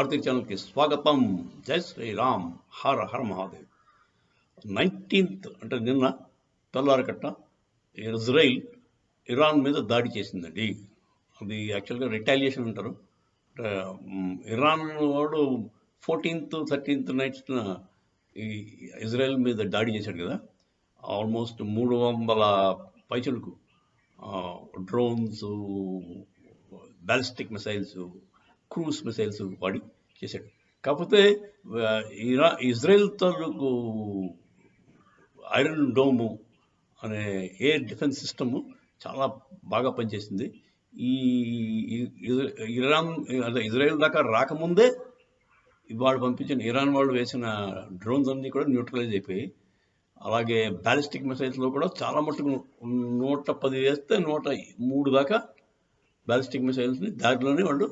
భారతీయ ఛానల్కి స్వాగతం. జై శ్రీరామ్, హర హర మహాదేవ్. 19th అంటే నిన్న తెల్లారకట్ట ఇజ్రాయిల్ ఇరాన్ మీద దాడి చేసిందండి. అది యాక్చువల్గా రిటాలియేషన్ అంటారు. ఇరాన్ వాడు 14th 13th నైట్స్న ఈ ఇజ్రాయెల్ మీద దాడి చేశాడు కదా. ఆల్మోస్ట్ 300 పైచలకు drones, ballistic missiles, cruise missiles వాడి చేశాడు. కాకపోతే ఇజ్రాయెల్ తాలూకు ఐరన్ డోము అనే ఎయిర్ డిఫెన్స్ సిస్టము చాలా బాగా పనిచేసింది. ఈ ఇరాన్ అదే ఇజ్రాయెల్ దాకా రాకముందే వాళ్ళు పంపించిన ఇరాన్ వాళ్ళు వేసిన డ్రోన్స్ అన్నీ కూడా న్యూట్రలైజ్ అయిపోయి, అలాగే బ్యాలిస్టిక్ మిసైల్స్లో కూడా చాలా మటుకు 110 వేస్తే 103 దాకా బ్యాలిస్టిక్ మిసైల్స్ని దారిలోనే వాళ్ళు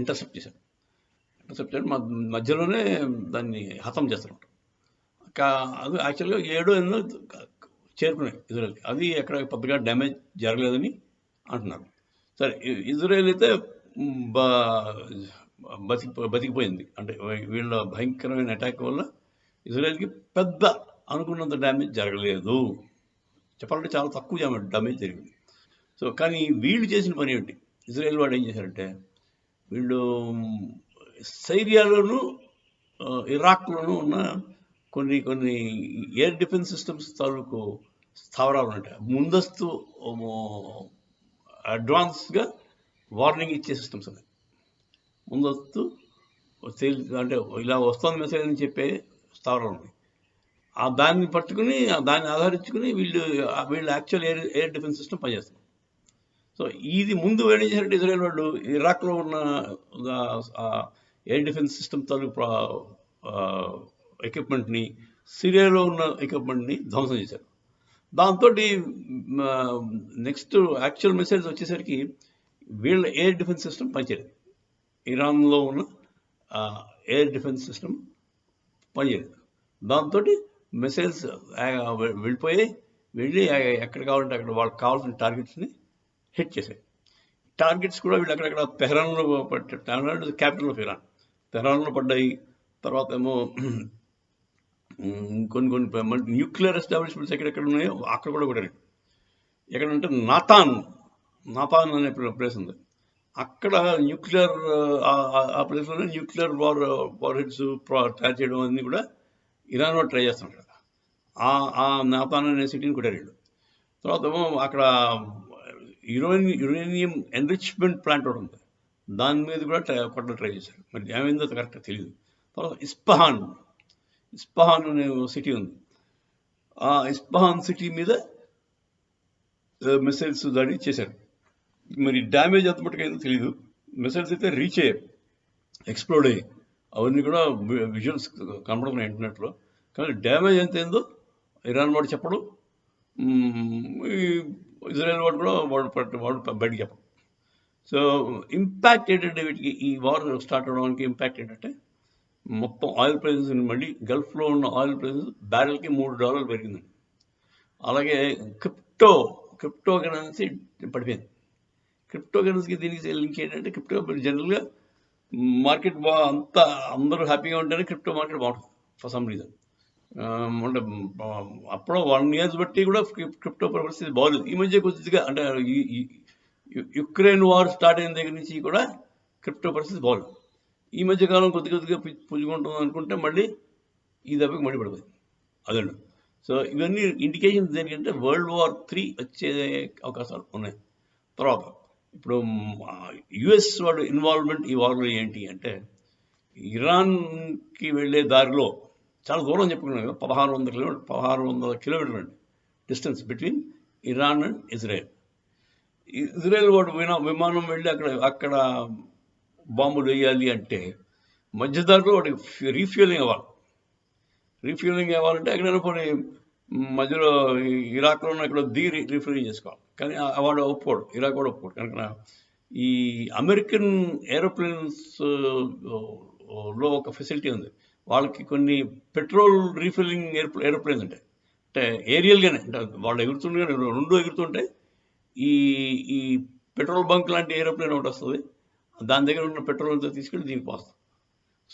ఇంటర్సెప్ట్ చేశారు. మధ్యలోనే దాన్ని హతం చేస్తారు. అది యాక్చువల్గా 7 చేరుకున్నాయి ఇజ్రాయెల్కి. అది ఎక్కడ పెద్దగా డ్యామేజ్ జరగలేదని అంటున్నారు. సరే, ఇజ్రాయెల్ అయితే బతికిపోయింది. అంటే వీళ్ళ భయంకరమైన అటాక్ వల్ల ఇజ్రాయెల్కి పెద్ద అనుకున్నంత డ్యామేజ్ జరగలేదు. చెప్పాలంటే చాలా తక్కువ డ్యామేజ్ జరిగింది. సో కానీ వీళ్ళు చేసిన పని ఏంటి? ఇజ్రాయెల్ వాడు ఏం చేశారంటే, వీళ్ళు సిరియాలోను ఇరాక్లోనూ ఉన్న కొన్ని ఎయిర్ డిఫెన్స్ సిస్టమ్స్ తాలూకు స్థావరాలు ఉంటాయి. ముందస్తు అడ్వాన్స్గా వార్నింగ్ ఇచ్చే సిస్టమ్స్ ఉన్నాయి. ముందస్తు అంటే ఇలా వస్తుంది మెసేజ్ అని చెప్పే స్థావరాలు ఉన్నాయి. దాన్ని పట్టుకుని దాన్ని ఆధారించుకుని వీళ్ళు యాక్చువల్ ఎయిర్ డిఫెన్స్ సిస్టమ్ పనిచేస్తారు. సో ఇది ముందు ఏం చేశారంటే, ఇజ్రాయెల్ వాళ్ళు ఇరాక్లో ఉన్న ఎయిర్ డిఫెన్స్ సిస్టమ్ తాలూకు ఎక్విప్మెంట్ని, సిరియాలో ఉన్న ఎక్విప్మెంట్ని ధ్వంసం చేశారు. దాంతో నెక్స్ట్ యాక్చువల్ మెసేజ్ వచ్చేసరికి వీళ్ళ ఎయిర్ డిఫెన్స్ సిస్టమ్ పనిచేయలేదు. ఇరాన్లో ఉన్న ఎయిర్ డిఫెన్స్ సిస్టమ్ పనిచేయలేదు. దాంతో మెసేజ్ వెళ్ళి ఎక్కడ కావాలంటే అక్కడ వాళ్ళకి కావాల్సిన టార్గెట్స్ని హిట్ చేశాయి. టార్గెట్స్ కూడా వీళ్ళు అక్కడక్కడ తెహరాన్లో తెహరాన్ క్యాపిటల్ ఆఫ్ ఇరాన్, తెహరాన్లో పడ్డాయి. తర్వాత ఏమో కొన్ని న్యూక్లియర్ ఎస్టాబ్లిష్మెంట్స్ ఎక్కడెక్కడ ఉన్నాయో అక్కడ కూడా కొట్టారు. ఎక్కడంటే నాతాన్ అనే ప్లేస్ ఉంది. అక్కడ న్యూక్లియర్ ఆ ప్లేస్లోనే న్యూక్లియర్ వార్ హెడ్స్ తయారు చేయడం అన్నీ కూడా ఇరాన్ వాళ్ళు ట్రై చేస్తున్నారు. ఆ నాతాన్ అనే సిటీని కొట్టారు. తర్వాత ఏమో అక్కడ యురేనియం ఎన్రిచ్మెంట్ ప్లాంట్ ఒకటి ఉంది, దాని మీద కూడా కొట్టడం ట్రై చేశారు. మరి ఏమైందో కరెక్ట్గా తెలియదు. తర్వాత ఇస్ఫహాన్ అనే సిటీ ఉంది. ఆ ఇస్ఫహాన్ సిటీ మీద మిసైల్స్ దాడి చేశారు. మరి డ్యామేజ్ ఎంత మటుకైందో తెలియదు. మిసైల్స్ అయితే రీచ్ అయ్యాయి, ఎక్స్ప్లోడ్ అయ్యాయి. అవన్నీ కూడా విజువల్స్ కనపడుతున్నాయి ఇంటర్నెట్లో. కానీ డ్యామేజ్ ఎంత అయిందో ఇరాన్ వాడు చెప్పడం, ఇజ్రాయెల్ వాడు కూడా వాడు బయటికి చెప్పడం. సో ఇంపాక్ట్ ఏంటంటే వీటికి, ఈ వార్ స్టార్ట్ అవడానికి ఇంపాక్ట్ ఏంటంటే, మొత్తం ఆయిల్ ప్రైజెస్ మళ్ళీ గల్ఫ్లో ఉన్న ఆయిల్ ప్రైజెస్ బ్యారెల్కి $3 పెరిగిందండి. అలాగే క్రిప్టో కరెన్సీ పడిపోయింది. క్రిప్టో కరెన్సీకి దీనికి లింక్ ఏంటంటే, క్రిప్టో జనరల్గా మార్కెట్ అంతా అందరూ హ్యాపీగా ఉంటేనే క్రిప్టో మార్కెట్ బాగుంటుంది ఫర్ సమ్ రీజన్. అంటే అప్పుడు 1 years బట్టి కూడా క్రిప్టో పరిస్థితి బాగోలేదు. ఈ మధ్య కొద్దిగా అంటే యుక్రెయిన్ వార్ స్టార్ట్ అయిన దగ్గర నుంచి కూడా క్రిప్టో పరిస్థితి బాగోలేదు. ఈ మధ్య కాలం కొద్దిగా పుంజుకుంటుంది అనుకుంటే మళ్ళీ ఈ దెబ్బకి మళ్ళీ పడిపోయింది అదండి. సో ఇవన్నీ ఇండికేషన్స్ దేనికంటే World War III వచ్చే అవకాశాలు ఉన్నాయి. తర్వాత ఇప్పుడు యుఎస్ వాడు ఇన్వాల్వ్మెంట్ ఈ వార్లో ఏంటి అంటే, ఇరాన్కి వెళ్ళే దారిలో చాలా దూరం చెప్పుకున్నాం కదా, 1600 కిలోమీటర్లు అండి distance between Iran and Israel. Israel వాడు విమానం వెళ్ళి అక్కడ బాంబులు వేయాలి అంటే మధ్యదారిలో వాడికి రీఫ్యూలింగ్ అవ్వాలంటే ఎక్కడైనా పోనీ మధ్యలో ఇరాక్లో ఉన్న ఇక్కడ రీఫ్యూలింగ్ చేసుకోవాలి. కానీ వాడు ఒప్పుకోడు, ఇరాక్ కూడా ఒప్పుకోడు. కనుక ఈ అమెరికన్ ఏరోప్లేన్స్లో ఒక ఫెసిలిటీ ఉంది. వాళ్ళకి కొన్ని పెట్రోల్ రీఫిల్లింగ్ ఏరోప్లేన్స్ ఉంటాయి. అంటే ఏరియల్గానే, అంటే వాళ్ళు ఎగురుతుండగా 2 ఎగురుతుంటాయి. ఈ పెట్రోల్ బంక్ లాంటి ఏరోప్లేన్ ఒకటి వస్తుంది. దాని దగ్గర ఉన్న పెట్రోల్ అంతా తీసుకెళ్ళి దీనికి పోస్తాం.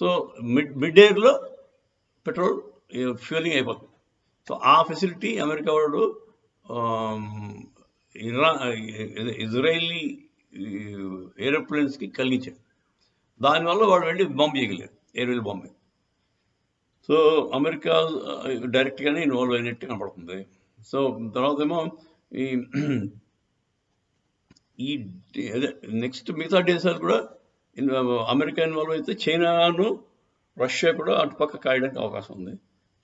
సో మిడ్ ఎయిర్లో పెట్రోల్ ఫ్యూలింగ్ అయిపోతుంది. సో ఆ ఫెసిలిటీ అమెరికా వాడు ఇజ్రాయిలీ ఏరోప్లేన్స్కి కలిగించాడు. దానివల్ల వాడు వెళ్ళి బాంబు చేయగలిగారు, ఎయిర్వేల్ బాంబే. సో అమెరికా డైరెక్ట్గానే ఇన్వాల్వ్ అయినట్టు కనపడుతుంది. సో తర్వాత ఏమో ఈ అదే నెక్స్ట్ మిగతా దేశాలు కూడా అమెరికా ఇన్వాల్వ్ అయితే చైనాను రష్యా కూడా అటుపక్క కాయడానికి అవకాశం ఉంది.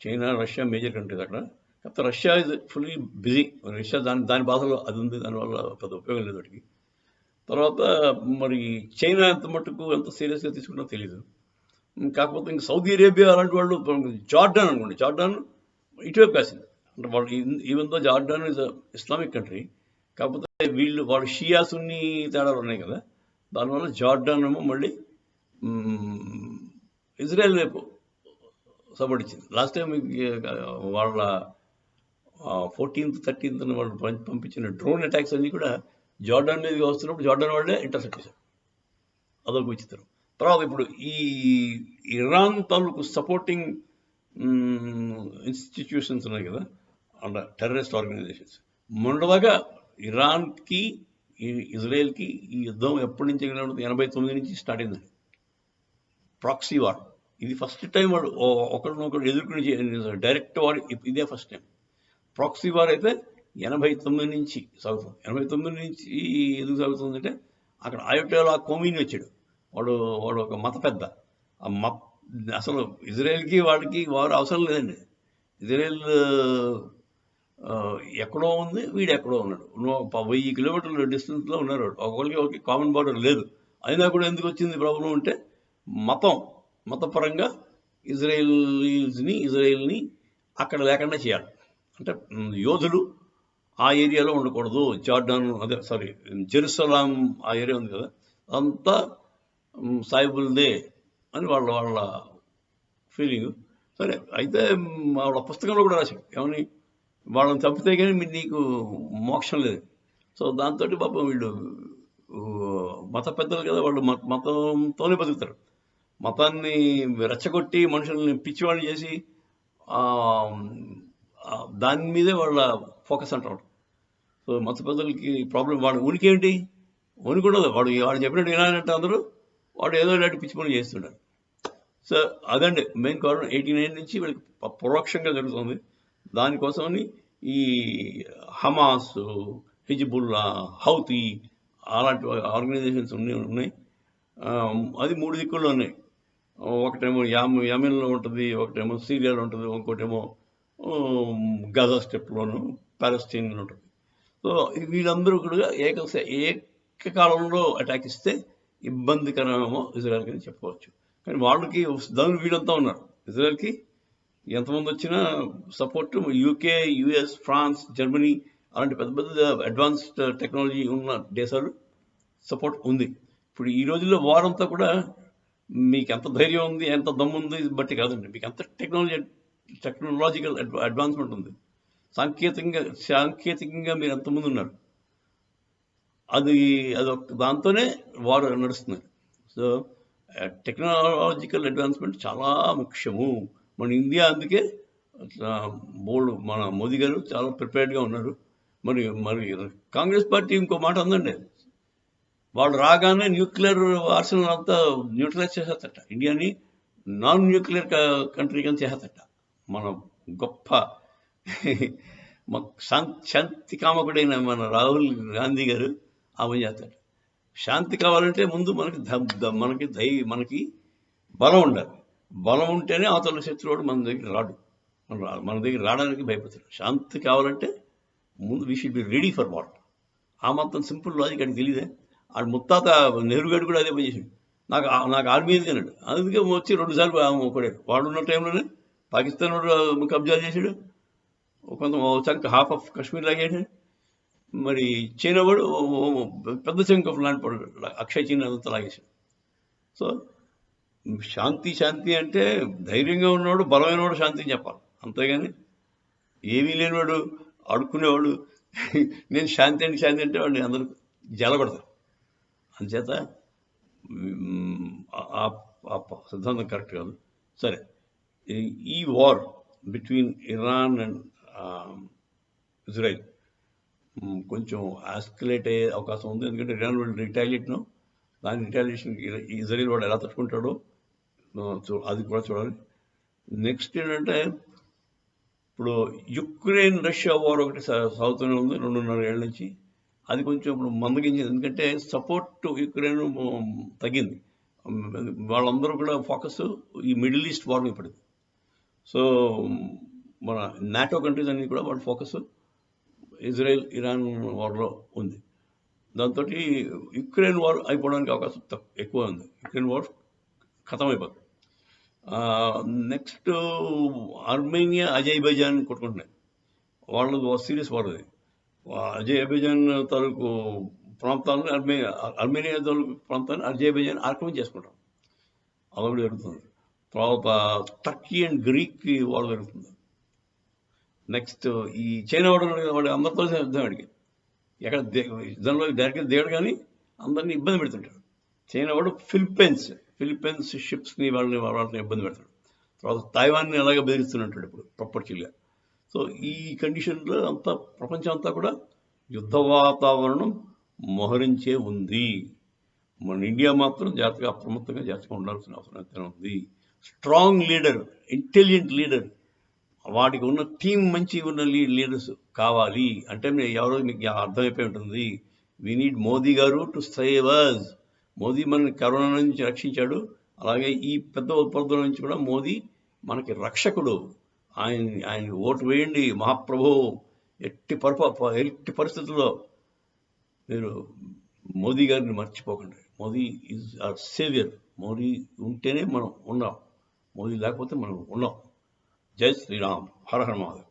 చైనా రష్యా మేజర్ కంట్రీస్ అక్కడ. కాకపోతే Russia is fully busy. Russia దాని బాధలో అది ఉంది, దానివల్ల పెద్ద ఉపయోగం లేదు వాటికి. తర్వాత మరి చైనా ఎంత మటుకు ఎంత సీరియస్గా తీసుకున్నా తెలీదు. కాకపోతే ఇంక సౌదీ అరేబియా అలాంటి వాళ్ళు, జార్డాన్ అనుకోండి, జార్డాన్ ఇటువైపు కాసింది. అంటే వాళ్ళు even though Jordan is Islamic country, కాకపోతే వాళ్ళు షియా సున్నీ తేడాలు ఉన్నాయి కదా, దానివల్ల జార్డాన్ ఏమో మళ్ళీ ఇజ్రాయెల్ వైపు సపోర్ట్ ఇచ్చింది. లాస్ట్ టైం వాళ్ళ 14th 13th వాళ్ళు పంపించిన డ్రోన్ అటాక్స్ అన్నీ కూడా జార్డాన్ మీదకి వస్తున్నప్పుడు జార్డాన్ వాళ్ళే ఇంటర్సెప్ట్ చేశారు. అదొక విచిత్రం. తర్వాత ఇప్పుడు ఈ ఇరాన్ తాలూకు సపోర్టింగ్ ఇన్స్టిట్యూషన్స్ ఉన్నాయి కదా, అండ్ టెర్రరిస్ట్ ఆర్గనైజేషన్స్. మొన్నదాకా ఇరాన్కి ఇజ్రాయెల్కి ఈ యుద్ధం ఎప్పటి నుంచి 89 నుంచి స్టార్ట్ అయిందండి. Proxy war. ఇది ఫస్ట్ టైం వాడు ఒకరినొకరు ఎదుర్కొని డైరెక్ట్ వార్ ఇదే ఫస్ట్ టైం. ప్రాక్సీ వార్ అయితే 89 నుంచి సాగుతుంది. 89 నుంచి ఎందుకు సాగుతుందంటే అక్కడ అయోటోలా ఖోమేనీ వచ్చాడు. వాడు ఒక మత పెద్ద. అసలు ఇజ్రాయెల్కి వాడికి వారు అవసరం లేదండి. ఇజ్రాయెల్ ఎక్కడో ఉంది, వీడు ఎక్కడో ఉన్నాడు. 1000 కిలోమీటర్ల డిస్టెన్స్లో ఉన్నారు. ఒకరికి కామన్ బార్డర్ లేదు. అయినా కూడా ఎందుకు వచ్చింది ప్రాబ్లం అంటే మతపరంగా ఇజ్రాయెల్ని అక్కడ లేకుండా చేయాలి. అంటే యోధులు ఆ ఏరియాలో ఉండకూడదు. జార్డాన్ జెరూసలాం ఆ ఏరియా ఉంది కదా, అంతా సాయిబుల్దే అని వాళ్ళ ఫీలింగ్. సరే, అయితే వాళ్ళ పుస్తకంలో కూడా రాశాడు ఏమని, వాళ్ళని చంపితే కానీ నీకు మోక్షం లేదు. సో దాంతో పాపం వీళ్ళు మత పెద్దలు కదా, వాళ్ళు మతంతోనే బతుకుతారు. మతాన్ని రెచ్చగొట్టి మనుషుల్ని పిచ్చివాళ్ళు చేసి దాని మీదే వాళ్ళ ఫోకస్ అంటారు. సో మత పెద్దలకి ప్రాబ్లం, వాడు ఉనికి ఏంటి, ఉనికి ఉండదు. వాడు చెప్పినట్టు వినాలంటే అందరూ వాడు ఏదో ఇలాంటి పిచ్చి పనులు చేస్తుంటారు. సో అదండి మెయిన్ కారణం. 89 నుంచి వీళ్ళకి పరోక్షంగా జరుగుతుంది. దానికోసమని ఈ హమాస్, హిజ్బుల్లా, హౌతీ అలాంటి ఆర్గనైజేషన్స్ ఉన్నాయి. అది 3 దిక్కుల్లో ఉన్నాయి. ఒకటేమో యమెన్లో ఉంటుంది, ఒకటేమో సిరియాలో ఉంటుంది, ఇంకోటేమో గాజా స్ట్రిప్లోను పాలస్తీన్లో ఉంటుంది. సో వీళ్ళందరూ కూడా ఏకకాలంలో అటాక్ ఇస్తే ఇబ్బందికరమేమో ఇజ్రాయెల్కి అని చెప్పుకోవచ్చు. కానీ వాళ్ళకి వీళ్ళంతా ఉన్నారు. ఇజ్రాయెల్కి ఎంతమంది వచ్చినా support UK, US, France, Germany అలాంటి పెద్ద పెద్ద అడ్వాన్స్డ్ టెక్నాలజీ ఉన్న దేశాలు సపోర్ట్ ఉంది. ఇప్పుడు ఈ రోజుల్లో వారంతా కూడా మీకు ఎంత ధైర్యం ఉంది, ఎంత దమ్ము ఉంది బట్టి కాదండి, మీకు ఎంత టెక్నాలజికల్ అడ్వాన్స్మెంట్ ఉంది, సాంకేతికంగా మీరు ఎంతమంది ఉన్నారు, అదొక దాంతోనే వారు నడుస్తున్నారు. సో టెక్నాలజికల్ అడ్వాన్స్మెంట్ చాలా ముఖ్యము. మన ఇండియా అందుకే మన మోదీ గారు చాలా ప్రిపేర్డ్గా ఉన్నారు. మరి కాంగ్రెస్ పార్టీ ఇంకో మాట ఉందండి, వాళ్ళు రాగానే న్యూక్లియర్ ఆర్సెనల్ అంతా న్యూట్రలైజ్ చేసేస్తట, ఇండియాని నాన్ న్యూక్లియర్ కంట్రీ కింద చేసేస్తట. మన గొప్ప శాంతి కామకుడైన మన రాహుల్ గాంధీ గారు ఆమె చేస్తాడు. శాంతి కావాలంటే ముందు మనకి బలం ఉండాలి. బలం ఉంటేనే అవతల శత్రువుడు మన దగ్గర రాడు. మన దగ్గర రావడానికి భయపడతాడు. శాంతి కావాలంటే ముందు we should be ready for war. ఆ మాత్రం సింపుల్ లాజిక్ అని తెలియదే. ఆడు ముత్తాత నెహ్రూ గారు కూడా అదే పని చేసాడు. నాకు ఆర్మీ ఎందుకు అన్నాడు. అందుకే వచ్చి 2 సార్లు ఒకడాడు. వాడున్న టైంలోనే పాకిస్తాన్ వాడు కబ్జాలు చేశాడు, కొంత చంక్ హాఫ్ ఆఫ్ కాశ్మీర్ లాగాడు. మరి చైనా వాడు పెద్ద chunk of land Akshay China అంతా లాగేశాడు. సో శాంతి అంటే ధైర్యంగా ఉన్నవాడు, బలమైన వాడు శాంతిని చెప్పాలి. అంతేగాని ఏమీ లేనివాడు, అడుక్కునేవాడు నేను శాంతి అంటే వాడిని అందరూ జలగొడతారు. అందుచేత సిద్ధాంతం కరెక్ట్ కాదు. సరే, ఈ war between Iran and Israel కొంచెం ఆస్కలేట్ అయ్యే అవకాశం ఉంది. ఎందుకంటే ఇరాన్ వాళ్ళు రిటాలియేట్ను, దాని రిటాలియేషన్ ఇజ్రాయెల్ వాడు ఎలా తట్టుకుంటాడో అది కూడా చూడాలి. నెక్స్ట్ ఏంటంటే, ఇప్పుడు యుక్రెయిన్ రష్యా వార్ ఒకటి సాగుతూనే ఉంది 2.5 ఏళ్ళ నుంచి. అది కొంచెం ఇప్పుడు మందగించింది, ఎందుకంటే సపోర్ట్ టు యుక్రెయిన్ తగ్గింది. వాళ్ళందరూ కూడా ఫోకస్ ఈ మిడిల్ ఈస్ట్ వార్ మీద పడింది. సో మన నాటో కంట్రీస్ అన్ని కూడా వాళ్ళ ఫోకస్ ఇజ్రాయెల్ ఇరాన్ వార్లో ఉంది. దాంతో యుక్రెయిన్ వార్ అయిపోవడానికి అవకాశం ఎక్కువ ఉంది. యుక్రెయిన్ వార్ ఖతం అయిపోతుంది. నెక్స్ట్ ఆర్మేనియా అజర్బైజాన్ కొట్టుకుంటున్నాయి. వాళ్ళు సీరియస్ వార్ అది. అజర్బైజాన్ తాలూకు ప్రాంతాలను ఆర్మేనియా తాలూకు ప్రాంతాన్ని అజర్బైజాన్ ఆక్రమణ చేసుకుంటాం, అదొకటి జరుగుతుంది. తర్వాత టర్కీ అండ్ గ్రీక్ వార్ జరుగుతుంది. నెక్స్ట్ ఈ చైనా వాడు అందరితో యుద్ధం అడిగి ఎక్కడ యుద్ధంలో డైరెక్ట్గా దిగడు, కానీ అందరినీ ఇబ్బంది పెడుతుంటాడు. చైనా వాడు ఫిలిప్పైన్స్ షిప్స్ని వాళ్ళని ఇబ్బంది పెడతాడు. తర్వాత తైవాన్ని అలాగే బెదిరిస్తున్నట్టు ఇప్పుడు ప్రపంచంగా. సో ఈ కండిషన్లో అంతా ప్రపంచం అంతా కూడా యుద్ధ వాతావరణం మోహరించే ఉంది. మన ఇండియా మాత్రం జాగ్రత్తగా అప్రమత్తంగా జాగ్రత్తగా ఉండాల్సిన అవసరం ఉంది. స్ట్రాంగ్ లీడర్, ఇంటెలిజెంట్ లీడర్, వాటికి ఉన్న టీం మంచి ఉన్న లీడర్స్ కావాలి. అంటే ఎవరో మీకు అర్థమైపోయి ఉంటుంది. వీ నీడ్ మోదీ గారు టు సేవ్ అస్. మోదీ మనని కరోనా నుంచి రక్షించాడు, అలాగే ఈ పెద్ద ఉపద్రవం నుంచి కూడా మోదీ మనకి రక్షకుడు. ఆయన ఓటు వేయండి మహాప్రభు. ఎట్టి పరిస్థితుల్లో మీరు మోదీ గారిని మర్చిపోకండి. Modi is our saviour. Modi ఉంటేనే మనం ఉన్నాం, మోదీ లేకపోతే మనం ఉన్నాం. జై శ్రీరామ్. హర హర మహాదేవ్.